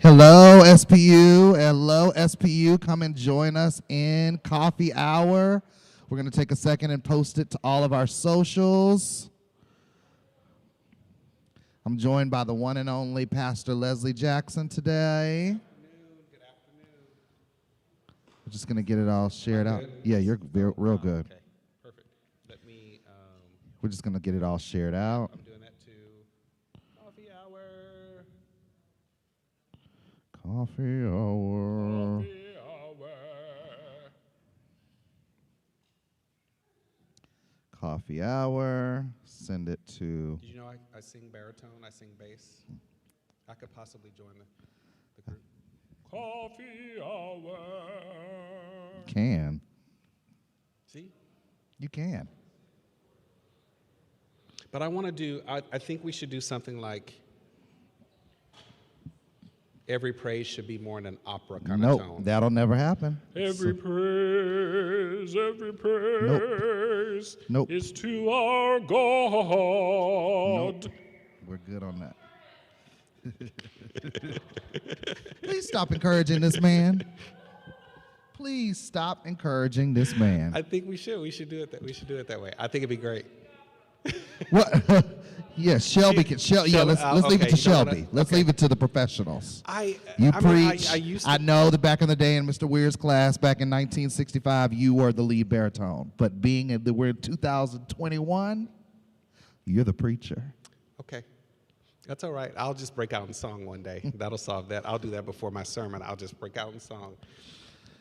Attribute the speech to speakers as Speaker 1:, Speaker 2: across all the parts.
Speaker 1: Hello, SPU. Hello, SPU. Come and join us in coffee hour. We're going to take a second and post it to all of our socials. I'm joined by the one and only Pastor Leslie Jackson today.
Speaker 2: Good afternoon.
Speaker 1: We're just going to get it all shared out. Yeah, you're real good.
Speaker 2: Okay, perfect. Let me,
Speaker 1: We're just going to get it all shared out.
Speaker 2: I'm doing that too. Coffee hour.
Speaker 1: Coffee hour.
Speaker 2: Coffee hour.
Speaker 1: Coffee hour. Send it to...
Speaker 2: Did you know I sing baritone, I sing bass? I could possibly join the group. Coffee hour.
Speaker 1: Can.
Speaker 2: See?
Speaker 1: You can.
Speaker 2: But I want to do, I think we should do something like every praise should be more in an opera kind of tone.
Speaker 1: Nope, that'll never happen.
Speaker 2: Every praise
Speaker 1: Nope.
Speaker 2: is to our God.
Speaker 1: Nope. We're good on that. Please stop encouraging this man. Please stop encouraging this man.
Speaker 2: I think we should. We should do it that way. I think it'd be great.
Speaker 1: What? Yes, Shelby can. Yeah, let's leave it to Shelby. Let's
Speaker 2: okay.
Speaker 1: leave it to the professionals.
Speaker 2: I
Speaker 1: preach.
Speaker 2: I used to,
Speaker 1: I know that back in the day in Mr. Weir's class, back in 1965, you were the lead baritone. But we're in 2021, you're the preacher.
Speaker 2: Okay. That's all right. I'll just break out in song one day. That'll solve that. I'll do that before my sermon. I'll just break out in song.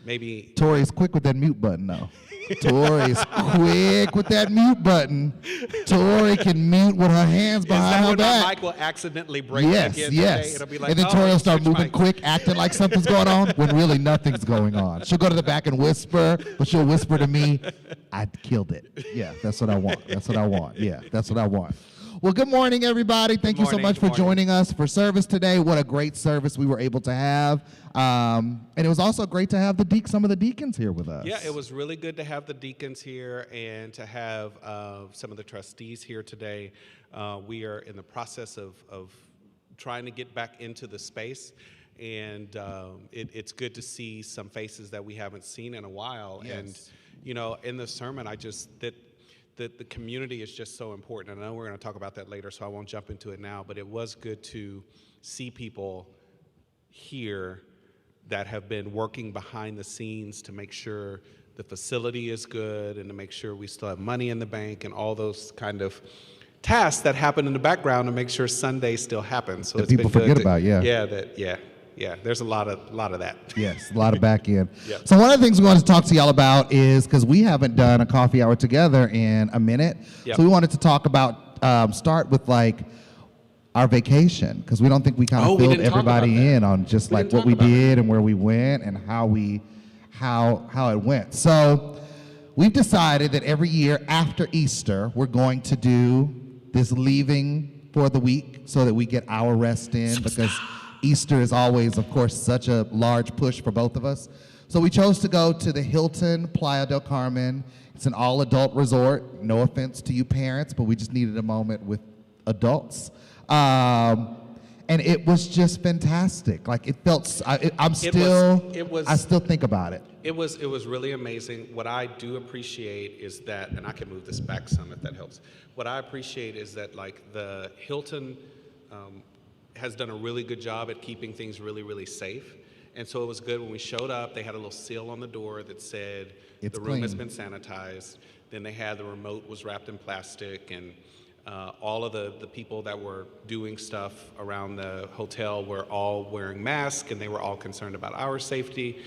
Speaker 2: Maybe.
Speaker 1: Tori's quick with that mute button, though. Tori's quick with that mute button. Tori can mute with her hands behind her back.
Speaker 2: My mic will accidentally break
Speaker 1: Yes,
Speaker 2: again
Speaker 1: yes.
Speaker 2: today? It'll be like,
Speaker 1: and then Tori will start
Speaker 2: switch
Speaker 1: moving
Speaker 2: mics.
Speaker 1: quick, acting like something's going on, when really nothing's going on. She'll go to the back and whisper, but she'll whisper to me, I killed it. Yeah, that's what I want. That's what I want. Yeah, that's what I want. Well, good morning, everybody. Thank you so much for joining us for service today. What a great service we were able to have. And it was also great to have some of the deacons here with us.
Speaker 2: Yeah, it was really good to have the deacons here and to have some of the trustees here today. We are in the process of trying to get back into the space, and it's good to see some faces that we haven't seen in a while.
Speaker 1: Yes.
Speaker 2: And, you know, in the sermon, the community is just so important. And I know we're going to talk about that later, so I won't jump into it now, but it was good to see people here that have been working behind the scenes to make sure the facility is good and to make sure we still have money in the bank and all those kind of tasks that happen in the background to make sure Sunday still happens. So
Speaker 1: that
Speaker 2: it's
Speaker 1: people
Speaker 2: been good
Speaker 1: forget about, yeah.
Speaker 2: Yeah, there's a lot of that.
Speaker 1: Yes, a lot of back end.
Speaker 2: Yep.
Speaker 1: So one of the things we wanted to talk to y'all about is, because we haven't done a coffee hour together in a minute,
Speaker 2: Yep.
Speaker 1: so we wanted to talk about, start with like our vacation, because we don't think we kind of filled everybody in on just
Speaker 2: We
Speaker 1: like
Speaker 2: didn't
Speaker 1: what we
Speaker 2: talk about
Speaker 1: did and where we went and how it went. So we've decided that every year after Easter, we're going to do this leaving for the week so that we get our rest in, because Easter is always, of course, such a large push for both of us. So we chose to go to the Hilton Playa del Carmen. It's an all-adult resort. No offense to you parents, but we just needed a moment with adults. And it was just fantastic. Like, it felt, I still think about it.
Speaker 2: It was really amazing. What I do appreciate is that, and I can move this back some if that helps. What I appreciate is that, like, the Hilton has done a really good job at keeping things really, really safe. And so it was good when we showed up. They had a little seal on the door that said
Speaker 1: It's
Speaker 2: the room has
Speaker 1: clean.
Speaker 2: been sanitized. Then they had the remote was wrapped in plastic, and all of the people that were doing stuff around the hotel were all wearing masks, and they were all concerned about our safety.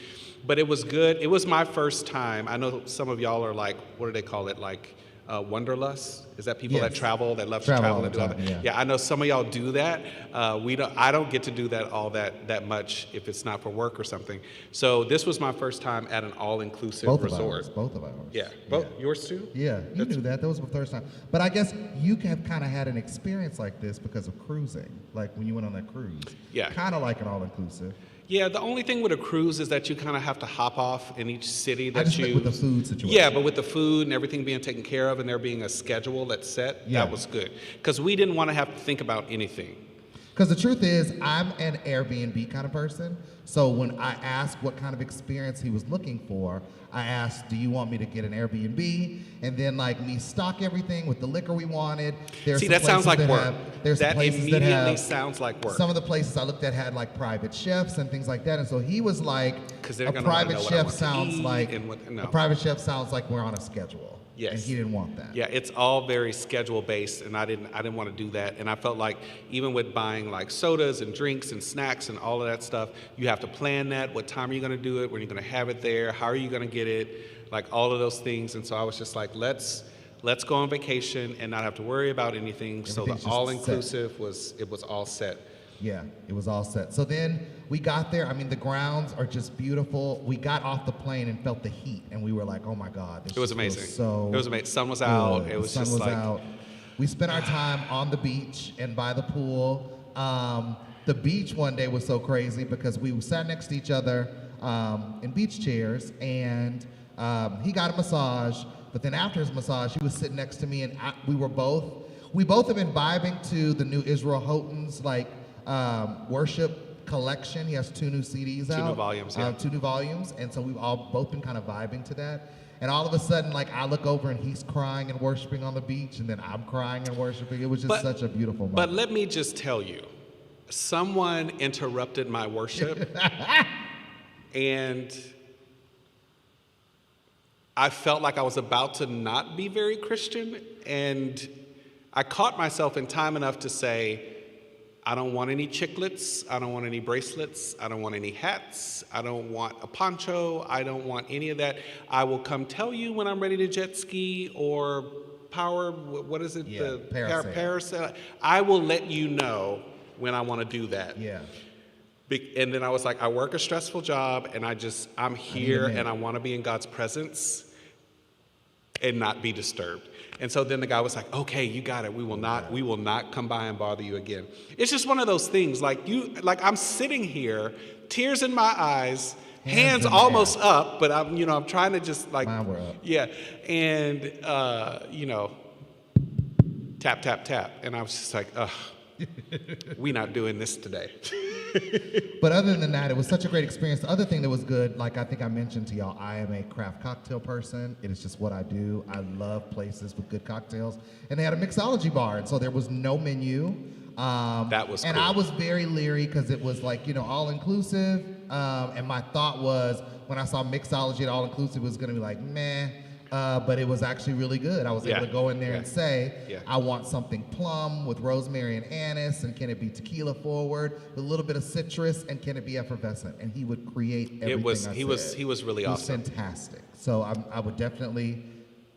Speaker 2: But it was good. It was my first time. I know some of y'all are like, what do they call it? Like wanderlust? Is that people that
Speaker 1: Yes.
Speaker 2: travel, that love to
Speaker 1: Travel
Speaker 2: travel
Speaker 1: all
Speaker 2: and
Speaker 1: the
Speaker 2: do all
Speaker 1: time,
Speaker 2: that?
Speaker 1: yeah.
Speaker 2: I know some of y'all do that. I don't get to do that all that much if it's not for work or something. So this was my first time at an all-inclusive resort.
Speaker 1: Both of ours.
Speaker 2: Yeah, both yours too.
Speaker 1: Yeah, you knew that. That was my first time. But I guess you have kind of had an experience like this because of cruising, like when you went on that cruise.
Speaker 2: Yeah.
Speaker 1: Kind of like an all-inclusive.
Speaker 2: Yeah, the only thing with a cruise is that you kind of have to hop off in each city
Speaker 1: I
Speaker 2: that
Speaker 1: just
Speaker 2: you.
Speaker 1: meant with the food situation.
Speaker 2: Yeah, but with the food and everything being taken care of and there being a schedule that's set,
Speaker 1: Yeah.
Speaker 2: that was good. Because we didn't want to have to think about anything.
Speaker 1: Because the truth is, I'm an Airbnb kind of person. So when I asked what kind of experience he was looking for, I asked, do you want me to get an Airbnb? And then like me stock everything with the liquor we wanted. There's
Speaker 2: See,
Speaker 1: some
Speaker 2: that sounds like
Speaker 1: places
Speaker 2: work.
Speaker 1: there's some
Speaker 2: That
Speaker 1: places
Speaker 2: immediately
Speaker 1: that have,
Speaker 2: sounds like work.
Speaker 1: some of the places I looked at had like private chefs and things like that. And so he was like,
Speaker 2: 'Cause they're
Speaker 1: a
Speaker 2: gonna wanna
Speaker 1: private
Speaker 2: know what I
Speaker 1: chef
Speaker 2: want to
Speaker 1: sounds
Speaker 2: eat
Speaker 1: like,
Speaker 2: and what- no.
Speaker 1: a private chef sounds like we're on a schedule.
Speaker 2: Yes.
Speaker 1: And he didn't want that.
Speaker 2: Yeah, it's all very schedule based, and I didn't want to do that. And I felt like even with buying like sodas and drinks and snacks and all of that stuff, you have to plan that. What time are you going to do it? When are you going to have it there? How are you going to get it? Like all of those things. And so I was just like, let's go on vacation and not have to worry about anything. So
Speaker 1: Everything's
Speaker 2: the
Speaker 1: just
Speaker 2: all inclusive was all set.
Speaker 1: Yeah, it was all set. So then we got there. I mean, the grounds are just beautiful. We got off the plane and felt the heat, and we were like, "Oh my God!"
Speaker 2: It was amazing.
Speaker 1: So
Speaker 2: it was amazing. Sun was out.
Speaker 1: good.
Speaker 2: It was
Speaker 1: the sun
Speaker 2: just
Speaker 1: was
Speaker 2: like
Speaker 1: out. We spent our time on the beach and by the pool. The beach one day was so crazy because we sat next to each other in beach chairs, and he got a massage. But then after his massage, he was sitting next to me, and we both have been vibing to the new Israel Houghton's worship collection. He has 2 new CDs out.
Speaker 2: 2 new volumes, yeah.
Speaker 1: 2 new volumes, and so we've all both been kind of vibing to that. And all of a sudden, like I look over and he's crying and worshiping on the beach, and then I'm crying and worshiping. It was just such a beautiful moment.
Speaker 2: But let me just tell you, someone interrupted my worship, and I felt like I was about to not be very Christian, and I caught myself in time enough to say, I don't want any chiclets, I don't want any bracelets, I don't want any hats, I don't want a poncho, I don't want any of that. I will come tell you when I'm ready to jet ski or what is it?
Speaker 1: Yeah,
Speaker 2: parasail. I will let you know when I want to do that.
Speaker 1: Yeah.
Speaker 2: And then I was like, I work a stressful job, and I'm here,
Speaker 1: minute.
Speaker 2: and I want to be in God's presence and not be disturbed. And so then the guy was like, okay, you got it. We will not come by and bother you again. It's just one of those things. Like I'm sitting here, tears in my eyes, hands
Speaker 1: in
Speaker 2: almost up, but I'm trying to just like,
Speaker 1: Mine were up.
Speaker 2: yeah. And, tap, tap, tap. And I was just like, ugh, we not doing this today.
Speaker 1: But other than that, it was such a great experience. The other thing that was good, like I think I mentioned to y'all, I am a craft cocktail person. It is just what I do. I love places with good cocktails. And they had a mixology bar, and so there was no menu.
Speaker 2: That was
Speaker 1: and
Speaker 2: cool.
Speaker 1: I was very leery because it was like, all inclusive. And my thought was when I saw mixology at all inclusive, it was going to be like, meh. But it was actually really good. I was able to go in there and say, I want something plum with rosemary and anise, and can it be tequila forward with a little bit of citrus, and can it be effervescent? And he would create everything.
Speaker 2: He was really awesome.
Speaker 1: Fantastic. So I would definitely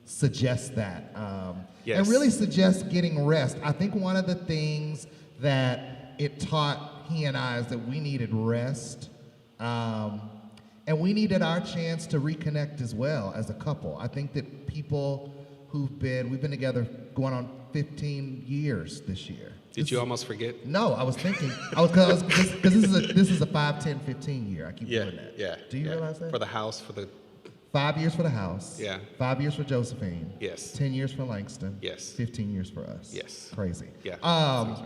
Speaker 1: suggest that,
Speaker 2: Yes.
Speaker 1: and really suggest getting rest. I think one of the things that it taught he and I is that we needed rest. And we needed our chance to reconnect as well as a couple. I think that people we've been together going on 15 years this year.
Speaker 2: Did you almost forget?
Speaker 1: No, I was thinking, because this is a 5, 10, 15 year. I keep doing that.
Speaker 2: Yeah.
Speaker 1: Do you realize that?
Speaker 2: For the house, for the
Speaker 1: 5 years for the house.
Speaker 2: Yeah.
Speaker 1: 5 years for Josephine.
Speaker 2: Yes.
Speaker 1: 10 years for Langston.
Speaker 2: Yes.
Speaker 1: 15 years for us.
Speaker 2: Yes.
Speaker 1: Crazy.
Speaker 2: Yeah.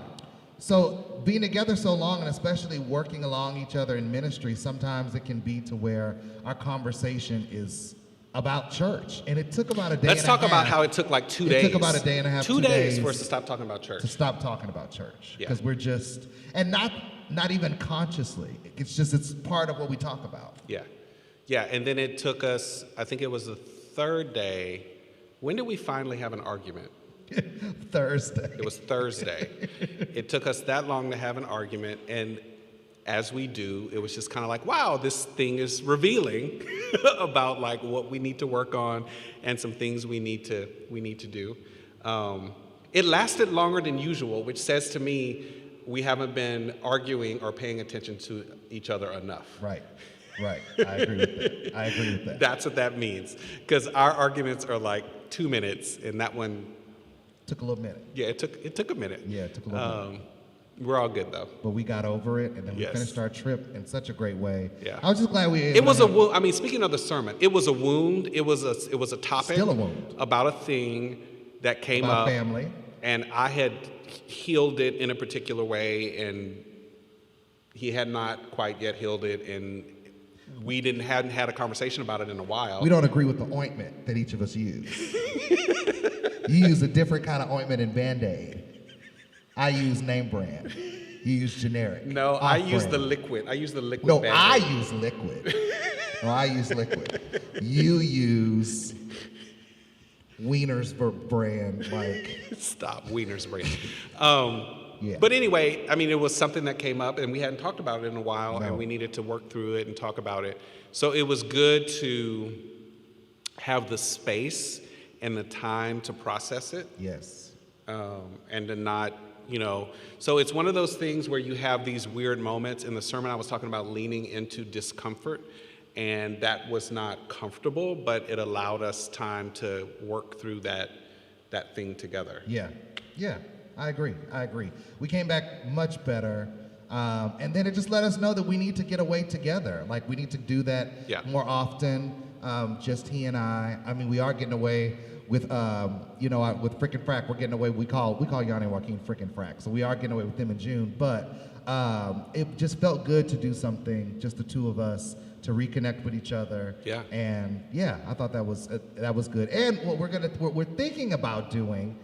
Speaker 1: So being together so long, and especially working along each other in ministry, sometimes it can be to where our conversation is about church. And it took about a day
Speaker 2: Let's
Speaker 1: and a half.
Speaker 2: talk about how it took like 2 days.
Speaker 1: It took about a day and a half,
Speaker 2: 2 days for us to stop talking about church.
Speaker 1: To stop talking about church.
Speaker 2: Yeah.
Speaker 1: Because we're just, and not even consciously. It's part of what we talk about.
Speaker 2: Yeah. Yeah, and then it took us, I think it was the 3rd day. When did we finally have an argument?
Speaker 1: Thursday.
Speaker 2: It was Thursday. It took us that long to have an argument, and as we do, it was just kind of like, wow, this thing is revealing about like what we need to work on and some things we need to do. It lasted longer than usual, which says to me we haven't been arguing or paying attention to each other enough.
Speaker 1: Right. I agree with that.
Speaker 2: That's what that means, because our arguments are like 2 minutes, and that one
Speaker 1: Took a little minute.
Speaker 2: Yeah, it took a minute.
Speaker 1: Yeah, it took a little minute.
Speaker 2: We're all good though.
Speaker 1: But we got over it, and then we
Speaker 2: Yes.
Speaker 1: finished our trip in such a great way.
Speaker 2: Yeah.
Speaker 1: I was just glad we.
Speaker 2: It was a wound. I mean, speaking of the sermon, it was a wound. It was a topic
Speaker 1: Still a wound.
Speaker 2: about a thing that came
Speaker 1: about
Speaker 2: up
Speaker 1: family.
Speaker 2: And I had healed it in a particular way, and he had not quite yet healed it, and we hadn't had a conversation about it in a while.
Speaker 1: We don't agree with the ointment that each of us use. You use a different kind of ointment in Band-Aid. I use name brand. You use generic.
Speaker 2: No, I use the
Speaker 1: off-brand.
Speaker 2: liquid. I use the liquid.
Speaker 1: No,
Speaker 2: Band-Aid.
Speaker 1: I use liquid. No, I use liquid. You use Wiener's brand, like.
Speaker 2: Stop, Wiener's brand.
Speaker 1: Yeah.
Speaker 2: But anyway, I mean, it was something that came up, and we hadn't talked about it in a while,
Speaker 1: No.
Speaker 2: and we needed to work through it and talk about it. So it was good to have the space and the time to process it,
Speaker 1: Yes.
Speaker 2: and to not, so it's one of those things where you have these weird moments. In the sermon, I was talking about leaning into discomfort, and that was not comfortable, but it allowed us time to work through that thing together.
Speaker 1: Yeah. Yeah. I agree. We came back much better. And then it just let us know that we need to get away together. Like, we need to do that more often. Just he and I. I mean, we are getting away with, with Frickin' Frack. We're getting away. We call Yanni and Joaquin Frickin' Frack. So we are getting away with them in June. But it just felt good to do something, just the two of us, to reconnect with each other.
Speaker 2: Yeah.
Speaker 1: And yeah, I thought that was good. And what we're thinking about doing.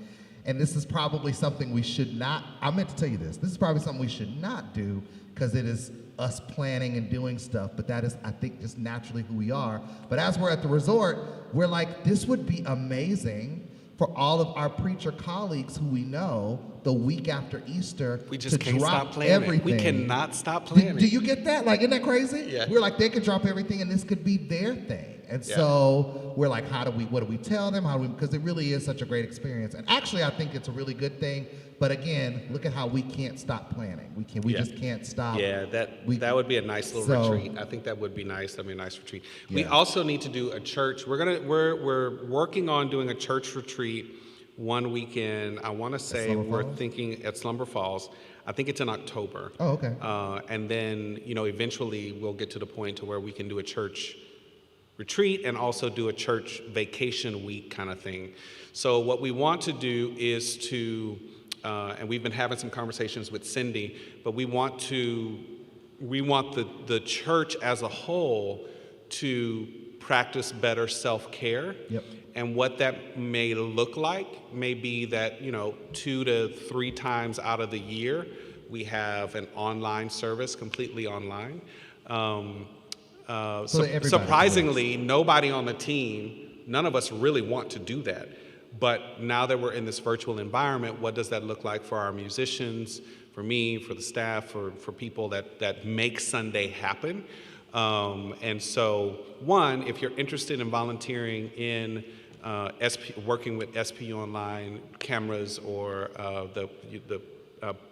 Speaker 1: And this is probably something we should not, I meant to tell you this. This is probably something we should not do because it is us planning and doing stuff, but that is, I think, just naturally who we are. But as we're at the resort, we're like, this would be amazing for all of our preacher colleagues who we know the week after Easter
Speaker 2: We just
Speaker 1: to
Speaker 2: can't
Speaker 1: drop
Speaker 2: stop planning.
Speaker 1: everything.
Speaker 2: We cannot stop planning.
Speaker 1: Do you get that? Like, isn't that crazy?
Speaker 2: Yeah.
Speaker 1: We're like, they could drop everything and this could be their thing. And
Speaker 2: Yeah.
Speaker 1: so we're like, what do we tell them? Because it really is such a great experience. And actually, I think it's a really good thing. But again, look at how we can't stop planning. We
Speaker 2: Yeah.
Speaker 1: just can't stop.
Speaker 2: Yeah, that would be a nice little
Speaker 1: So-
Speaker 2: retreat. I think that would be nice. That'd be a nice retreat. We
Speaker 1: Yeah.
Speaker 2: also need to do a church. We're working on doing a church retreat one weekend. I want to say
Speaker 1: Slumber
Speaker 2: we're
Speaker 1: Falls?
Speaker 2: thinking at Slumber Falls. I think it's in October.
Speaker 1: Oh, okay.
Speaker 2: And then eventually we'll get to the point to where we can do a church retreat and also do a church vacation week kind of thing. So what we want to do is to, and we've been having some conversations with Cindy, but we want the church as a whole to practice better self-care.
Speaker 1: Yep.
Speaker 2: And what that may look like may be that 2 to 3 times out of the year we have an online service, completely online.
Speaker 1: So that everybody
Speaker 2: Surprisingly, nobody on the team, none of us really want to do that. But now that we're in this virtual environment, what does that look like for our musicians, for me, for the staff, for people that make Sunday happen? And so, one, if you're interested in volunteering in working with SP Online cameras or the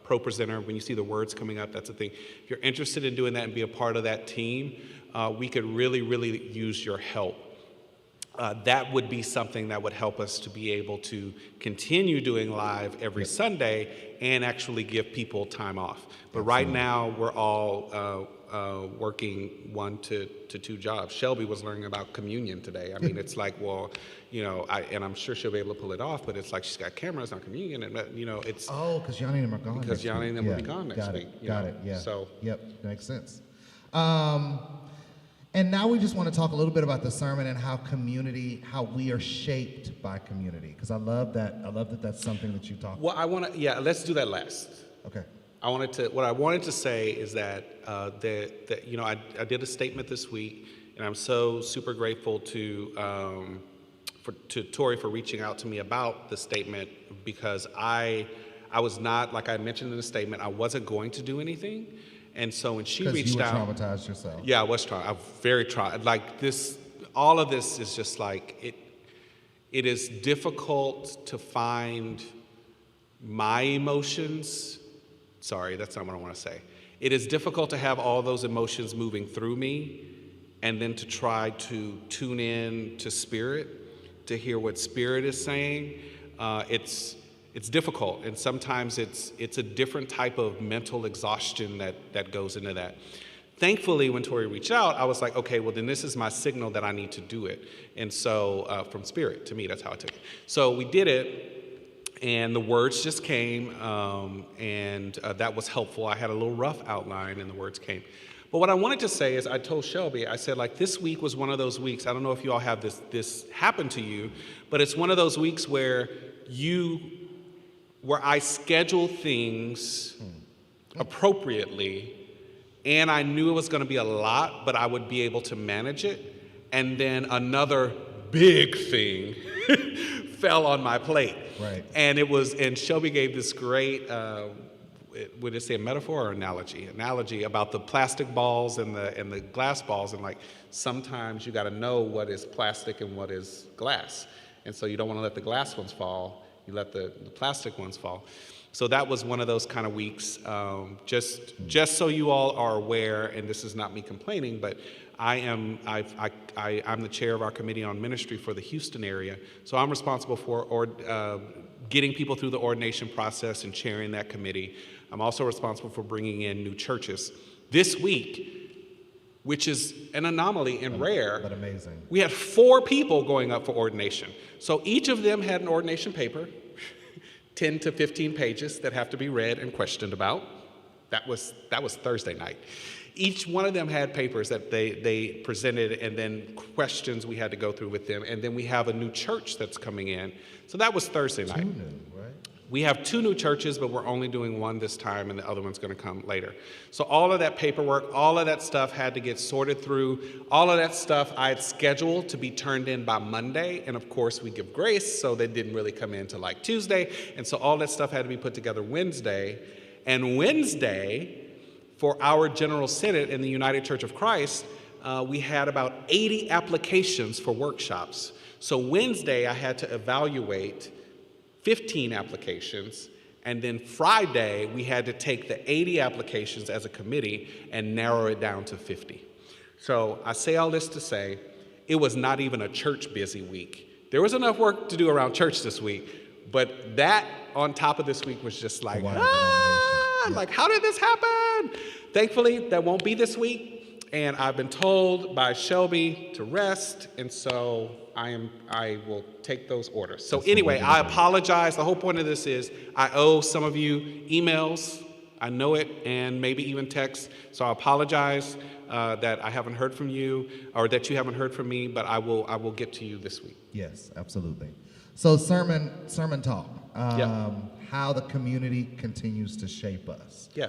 Speaker 2: Pro Presenter, when you see the words coming up, that's the thing. If you're interested in doing that and be a part of that team, we could really, really use your help. That would be something that would help us to be able to continue doing live every Sunday and actually give people time off. But right now, we're all working 1 to 2 jobs. Shelby was learning about communion today. I mean, it's like, well, and I'm sure she'll be able to pull it off, but it's like she's got cameras on communion, and it's
Speaker 1: Oh, because Yanni and them are gone.
Speaker 2: because
Speaker 1: next
Speaker 2: Yanni and them
Speaker 1: week.
Speaker 2: will be gone next
Speaker 1: got
Speaker 2: week.
Speaker 1: It. Got it. Yeah.
Speaker 2: So
Speaker 1: Yep, makes sense. And now we just want to talk a little bit about the sermon and how we are shaped by community. Because I love that that's something that you talk about.
Speaker 2: well, let's do that last.
Speaker 1: Okay.
Speaker 2: What I wanted to say is that I did a statement this week, and I'm so super grateful to Tori for reaching out to me about the statement, because I was not, like I mentioned in the statement, I wasn't going to do anything, and so when she reached
Speaker 1: you were
Speaker 2: out,
Speaker 1: traumatized yourself.
Speaker 2: yeah, I was trying. I'm very trying. Like this, all of this is just like it. It is difficult to find my emotions. Sorry, that's not what I want to say. It is difficult to have all those emotions moving through me and then to try to tune in to Spirit, to hear what Spirit is saying. It's difficult, and sometimes it's a different type of mental exhaustion that goes into that. Thankfully, when Tori reached out, I was like, okay, well, then this is my signal that I need to do it. And so, from Spirit, to me, that's how I took it. So we did it. And the words just came, and that was helpful. I had a little rough outline, and the words came. But what I wanted to say is, I told Shelby, I said, like, this week was one of those weeks. I don't know if you all have this happen to you, but it's one of those weeks where I schedule things appropriately, and I knew it was going to be a lot, but I would be able to manage it. And then another big thing fell on my plate.
Speaker 1: Right.
Speaker 2: And Shelby gave this great, would it say a metaphor or analogy about the plastic balls and the glass balls, and like sometimes you got to know what is plastic and what is glass, and so you don't want to let the glass ones fall, you let the plastic ones fall. So that was one of those kind of weeks. Just so you all are aware, and this is not me complaining, but I'm the chair of our committee on ministry for the Houston area, so I'm responsible for getting people through the ordination process and chairing that committee. I'm also responsible for bringing in new churches. This week, which is an anomaly and rare,
Speaker 1: but amazing,
Speaker 2: we had 4 people going up for ordination. So each of them had an ordination paper, 10 to 15 pages that have to be read and questioned about. That was Thursday night. Each one of them had papers that they presented, and then questions we had to go through with them. And then we have a new church that's coming in. So that was Thursday night.
Speaker 1: 2 new, right?
Speaker 2: We have 2 new churches, but we're only doing 1 this time, and the other one's going to come later. So all of that paperwork, all of that stuff had to get sorted through. All of that stuff I had scheduled to be turned in by Monday, and of course we give grace, so they didn't really come in till like Tuesday. And so all that stuff had to be put together Wednesday. And Wednesday, for our General Synod in the United Church of Christ, we had about 80 applications for workshops. So Wednesday, I had to evaluate 15 applications, and then Friday, we had to take the 80 applications as a committee and narrow it down to 50. So I say all this to say, it was not even a church busy week. There was enough work to do around church this week, but that on top of this week was just like, like, how did this happen? Thankfully, that won't be this week, and I've been told by Shelby to rest, and so I will take those orders. So anyway, I apologize. The whole point of this is I owe some of you emails. I know it, and maybe even texts. So I apologize that I haven't heard from you, or that you haven't heard from me, but I will get to you this week.
Speaker 1: Yes, absolutely. So sermon talk. How the community continues to shape us.
Speaker 2: Yeah.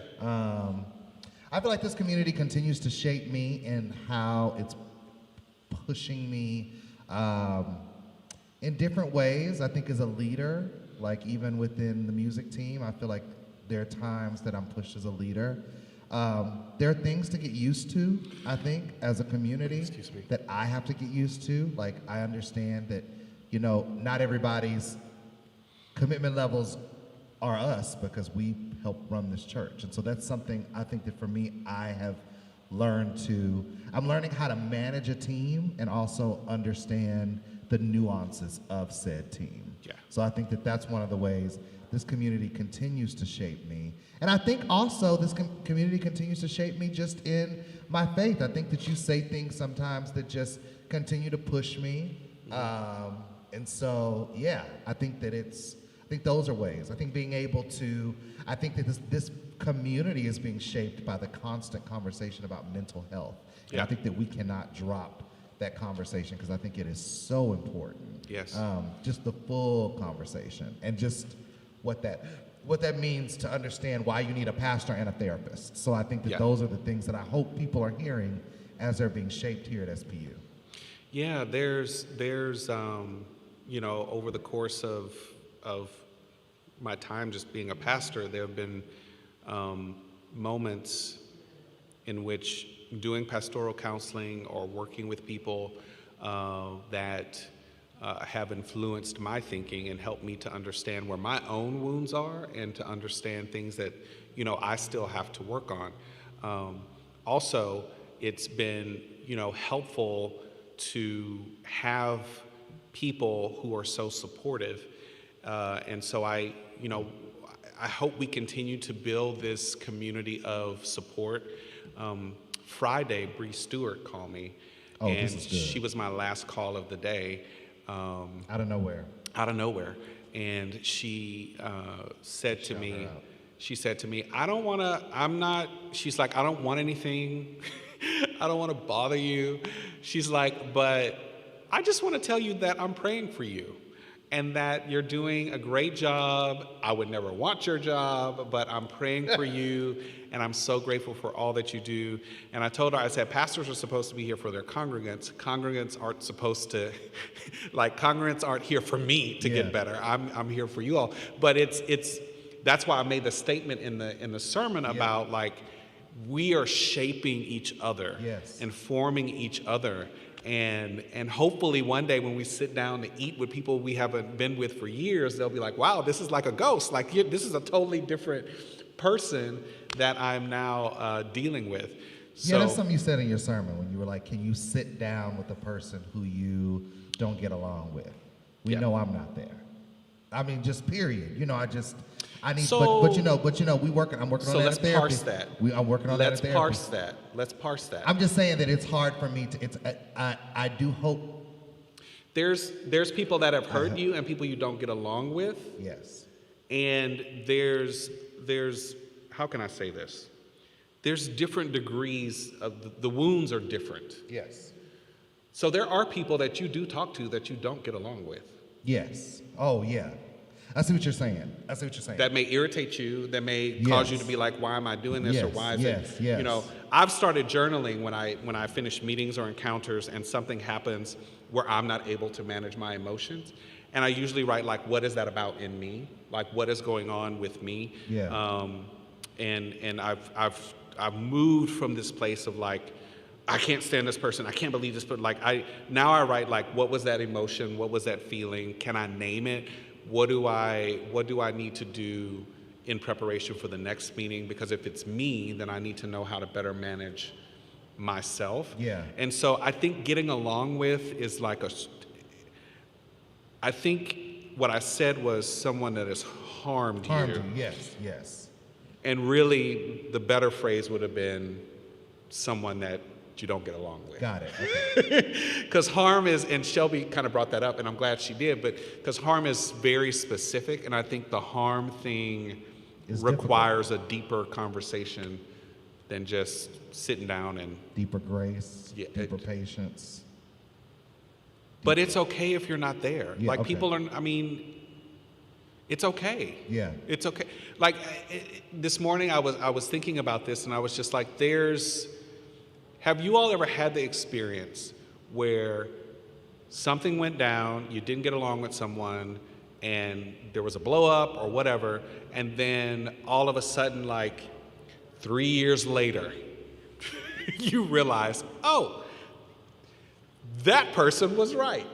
Speaker 1: I feel like this community continues to shape me in how it's pushing me in different ways. I think as a leader, like even within the music team, I feel like there are times that I'm pushed as a leader. There are things to get used to, I think, as a community that I have to get used to. Like, I understand that, you know, not everybody's commitment levels are us because we help run this church. And so that's something I think that for me, I'm learning how to manage a team and also understand the nuances of said team.
Speaker 2: Yeah.
Speaker 1: So I think that that's one of the ways this community continues to shape me. And I think also this community continues to shape me just in my faith. I think that you say things sometimes that just continue to push me. And so, yeah, I think those are ways. I think that this community is being shaped by the constant conversation about mental health. And I think that we cannot drop that conversation because I think it is so important.
Speaker 2: Yes.
Speaker 1: Just the full conversation and just what that means to understand why you need a pastor and a therapist. So I think that those are the things that I hope people are hearing as they're being shaped here at SPU.
Speaker 2: Yeah, there's you know, over the course of my time just being a pastor, there have been moments in which doing pastoral counseling or working with people that have influenced my thinking and helped me to understand where my own wounds are and to understand things that, you know, I still have to work on. Also, it's been, you know, helpful to have people who are so supportive. And so I hope we continue to build this community of support. Friday, Bree Stewart called me, and she was my last call of the day.
Speaker 1: Out of nowhere.
Speaker 2: and she said to me, I don't want to, she's like, I don't want anything. I don't want to bother you. She's like, but I just want to tell you that I'm praying for you and that you're doing a great job. I would never want your job, but I'm praying for you, and I'm so grateful for all that you do. And I told her, I said, pastors are supposed to be here for their congregants. Congregants aren't supposed to, congregants aren't here for me to get better. I'm here for you all. But that's why I made the statement in the sermon about we are shaping each other and forming each other. And hopefully one day when we sit down to eat with people we haven't been with for years, they'll be like, wow, this is like a ghost. This is a totally different person that I'm now dealing with.
Speaker 1: Yeah, that's something you said in your sermon when you were like, can you sit down with a person who you don't get along with? We know I'm not there. I mean, just period. I need, but I'm working on that in therapy.
Speaker 2: Let's parse that.
Speaker 1: I'm working on that in therapy.
Speaker 2: Let's parse that.
Speaker 1: I'm just saying that it's hard for me to, I do hope.
Speaker 2: There's people that have hurt you and people you don't get along with.
Speaker 1: Yes.
Speaker 2: And there's, how can I say this? There's different degrees of, the wounds are different.
Speaker 1: Yes.
Speaker 2: So there are people that you do talk to that you don't get along with.
Speaker 1: Yes. Oh, yeah. I see what you're saying.
Speaker 2: That may irritate you, that may cause you to be like, why am I doing this, or why is it?
Speaker 1: Yes.
Speaker 2: I've started journaling when I finish meetings or encounters and something happens where I'm not able to manage my emotions. And I usually write what is that about in me? What is going on with me?
Speaker 1: Yeah.
Speaker 2: And I've moved from this place of I can't stand this person. I can't believe this, but now I write what was that emotion? What was that feeling? Can I name it? What do I need to do in preparation for the next meeting? Because if it's me, then I need to know how to better manage myself.
Speaker 1: Yeah.
Speaker 2: And so I think getting along with is I think what I said was someone that has harmed you.
Speaker 1: Yes.
Speaker 2: And really, the better phrase would have been someone that you don't get along with.
Speaker 1: Got it. Okay.
Speaker 2: Because harm is, and Shelby kind of brought that up, and I'm glad she did, but because harm is very specific, and I think the harm thing requires a deeper conversation than just sitting down and...
Speaker 1: Deeper grace, deeper patience.
Speaker 2: But it's okay if you're not there.
Speaker 1: Yeah, okay.
Speaker 2: People are, it's okay.
Speaker 1: Yeah.
Speaker 2: It's okay. This morning I was thinking about this, and I was just like, have you all ever had the experience where something went down, you didn't get along with someone, and there was a blow up or whatever, and then all of a sudden, 3 years later, you realize, oh, that person was right.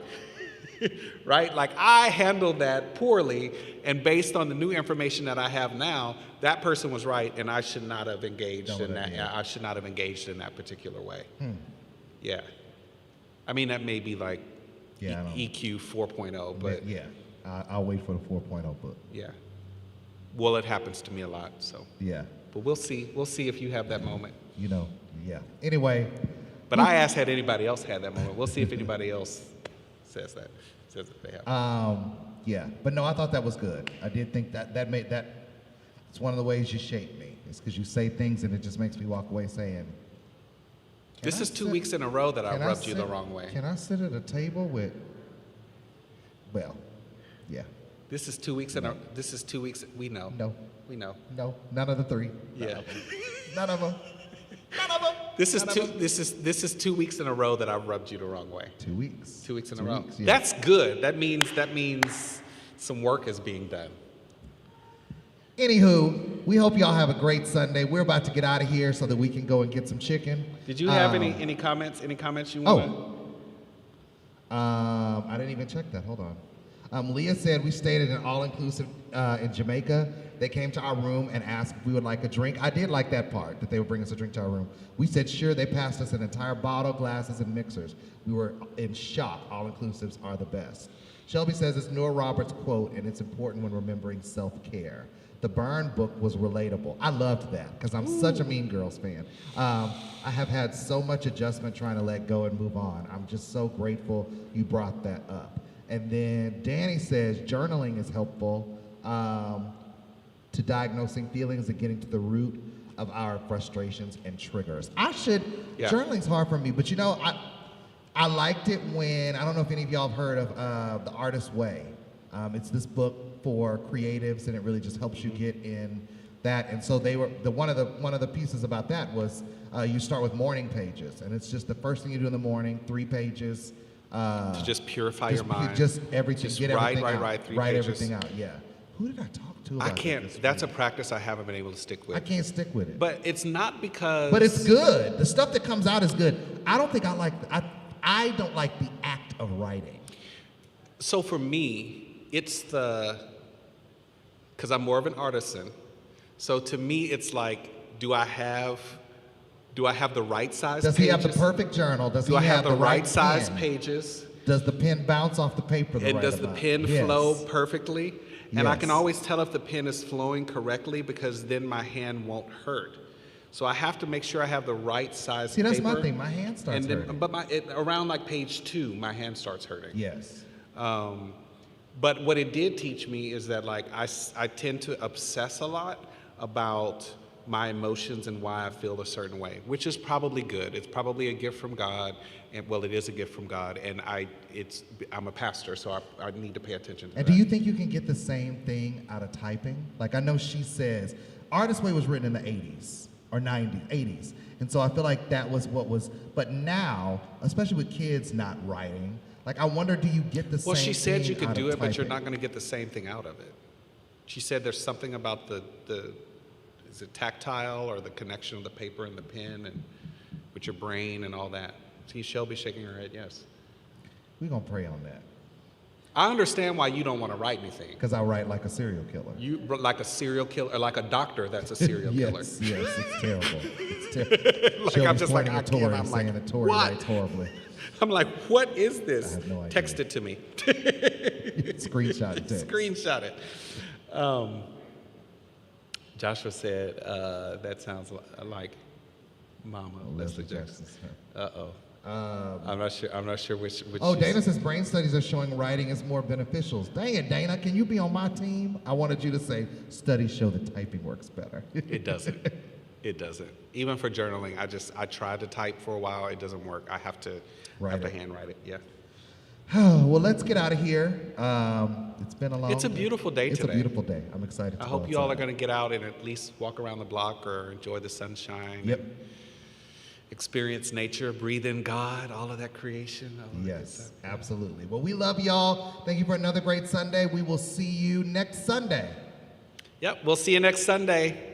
Speaker 2: Right? I handled that poorly, and based on the new information that I have now, that person was right, and I should not have engaged in that. I should not have engaged in that particular way. Yeah. That may be EQ 4.0, but
Speaker 1: yeah, I'll wait for the 4.0 book.
Speaker 2: Yeah. Well, it happens to me a lot, so.
Speaker 1: Yeah.
Speaker 2: But we'll see. We'll see if you have that moment.
Speaker 1: Yeah. Anyway.
Speaker 2: But I asked, had anybody else had that moment? We'll see if anybody else says that they have.
Speaker 1: Yeah, but no, I thought that was good. I did think that made that. It's one of the ways you shape me. It's because you say things and it just makes me walk away saying.
Speaker 2: This is 2 weeks in a row that I rubbed you the wrong way.
Speaker 1: Can I sit at a table with? Well, yeah.
Speaker 2: This is 2 weeks in a. This is 2 weeks. We know.
Speaker 1: No.
Speaker 2: We know.
Speaker 1: No, none of the three.
Speaker 2: Yeah.
Speaker 1: None of them. None of them.
Speaker 2: This is 2 weeks in a row that I've rubbed you the wrong way.
Speaker 1: 2 weeks.
Speaker 2: 2 weeks in a row.
Speaker 1: Weeks, yeah.
Speaker 2: That's good. That means some work is being done.
Speaker 1: Anywho, we hope y'all have a great Sunday. We're about to get out of here so that we can go and get some chicken.
Speaker 2: Did you have any comments? Any comments you want?
Speaker 1: I didn't even check that. Hold on. Leah said we stayed at an all-inclusive in Jamaica. They came to our room and asked if we would like a drink. I did like that part, that they would bring us a drink to our room. We said sure. They passed us an entire bottle, glasses, and mixers. We were in shock. All-inclusives are the best. Shelby says it's Nora Roberts' quote, and it's important when remembering self-care. The Burn book was relatable. I loved that because I'm such a Mean Girls fan. I have had so much adjustment trying to let go and move on. I'm just so grateful you brought that up. And then Danny says journaling is helpful to diagnosing feelings and getting to the root of our frustrations and triggers.
Speaker 2: Yeah.
Speaker 1: Journaling's hard for me, but you know, I liked it when, I don't know if any of y'all have heard of The Artist's Way. It's this book for creatives, and it really just helps you get in that. And so one of the pieces about that was you start with morning pages, and it's just the first thing you do in the morning, 3 pages.
Speaker 2: To just purify your mind.
Speaker 1: Just everything,
Speaker 2: Just
Speaker 1: get
Speaker 2: write,
Speaker 1: everything
Speaker 2: write,
Speaker 1: out.
Speaker 2: 3
Speaker 1: Write
Speaker 2: pages.
Speaker 1: everything out, yeah. Who did I talk to about
Speaker 2: I can't.
Speaker 1: this
Speaker 2: That's a
Speaker 1: week?
Speaker 2: practice I haven't been able to stick with.
Speaker 1: I can't stick with it.
Speaker 2: But it's not because.
Speaker 1: But it's good. The stuff that comes out is good. I don't think I don't like the act of writing.
Speaker 2: So for me, it's because I'm more of an artisan. So to me, it's like, do I have the right size
Speaker 1: Does
Speaker 2: pages?
Speaker 1: he have the perfect journal? Does
Speaker 2: Do
Speaker 1: he
Speaker 2: I have the right
Speaker 1: pen?
Speaker 2: size pages?
Speaker 1: Does the pen bounce off the paper the
Speaker 2: And
Speaker 1: right
Speaker 2: does the
Speaker 1: amount?
Speaker 2: pen
Speaker 1: Yes.
Speaker 2: flow perfectly? And I can
Speaker 1: Yes.
Speaker 2: always tell if the pen is flowing correctly because then my hand won't hurt. So I have to make sure I have the right size
Speaker 1: See, that's
Speaker 2: paper.
Speaker 1: my thing. My hand starts
Speaker 2: And then,
Speaker 1: hurting.
Speaker 2: but around like page 2, my hand starts hurting.
Speaker 1: Yes.
Speaker 2: But what it did teach me is that like I tend to obsess a lot about my emotions and why I feel a certain way, which is probably good. It's probably a gift from God, and well, it is a gift from God, and I'm a pastor, so I need to pay attention to
Speaker 1: And
Speaker 2: that.
Speaker 1: do you think you can get the same thing out of typing? Like I know she says, Artist's Way was written in the 80s or 90s, 80s. And so I feel like that was but now, especially with kids not writing, like I wonder, do you get the
Speaker 2: Well,
Speaker 1: same
Speaker 2: she said
Speaker 1: thing
Speaker 2: you could
Speaker 1: out
Speaker 2: do
Speaker 1: of
Speaker 2: it, but you're
Speaker 1: typing?
Speaker 2: not going to get the same thing out of it. She said there's something about the is it tactile or the connection of the paper and the pen and with your brain and all that. See Shelby shaking her head, yes.
Speaker 1: We're going to pray on that.
Speaker 2: I understand why you don't want to write anything.
Speaker 1: Because I write like a serial killer.
Speaker 2: You like a serial killer, or like a doctor that's a serial killer.
Speaker 1: Yes, it's terrible. It's terrible.
Speaker 2: Like, I'm just like, I
Speaker 1: pointing at Tori
Speaker 2: can't.
Speaker 1: and
Speaker 2: I'm like,
Speaker 1: saying that Tori
Speaker 2: what?
Speaker 1: writes horribly.
Speaker 2: I'm like, what is this?
Speaker 1: I have no idea.
Speaker 2: Text it to me.
Speaker 1: Screenshot and text.
Speaker 2: Screenshot it. Joshua said, that sounds like Mama Leslie Jackson. Uh-oh. I'm not sure which
Speaker 1: Oh,
Speaker 2: she's-
Speaker 1: Dana says brain studies are showing writing is more beneficial. Dang it, Dana, can you be on my team? I wanted you to say studies show that typing works better.
Speaker 2: It doesn't. It doesn't. Even for journaling, I tried to type for a while. It doesn't work. I have to
Speaker 1: Write it.
Speaker 2: handwrite it. Yeah.
Speaker 1: Well, let's get out of here. It's been a long
Speaker 2: It's a beautiful day
Speaker 1: It's
Speaker 2: today.
Speaker 1: a beautiful day. I'm excited to
Speaker 2: I
Speaker 1: go
Speaker 2: hope you all are
Speaker 1: outside.
Speaker 2: going to get out and at least walk around the block or enjoy the sunshine.
Speaker 1: Yep.
Speaker 2: and experience nature, breathe in God, all of that creation. all of that good
Speaker 1: Yes,
Speaker 2: stuff.
Speaker 1: absolutely. Well, we love y'all. Thank you for another great Sunday. We will see you next Sunday.
Speaker 2: Yep. We'll see you next Sunday.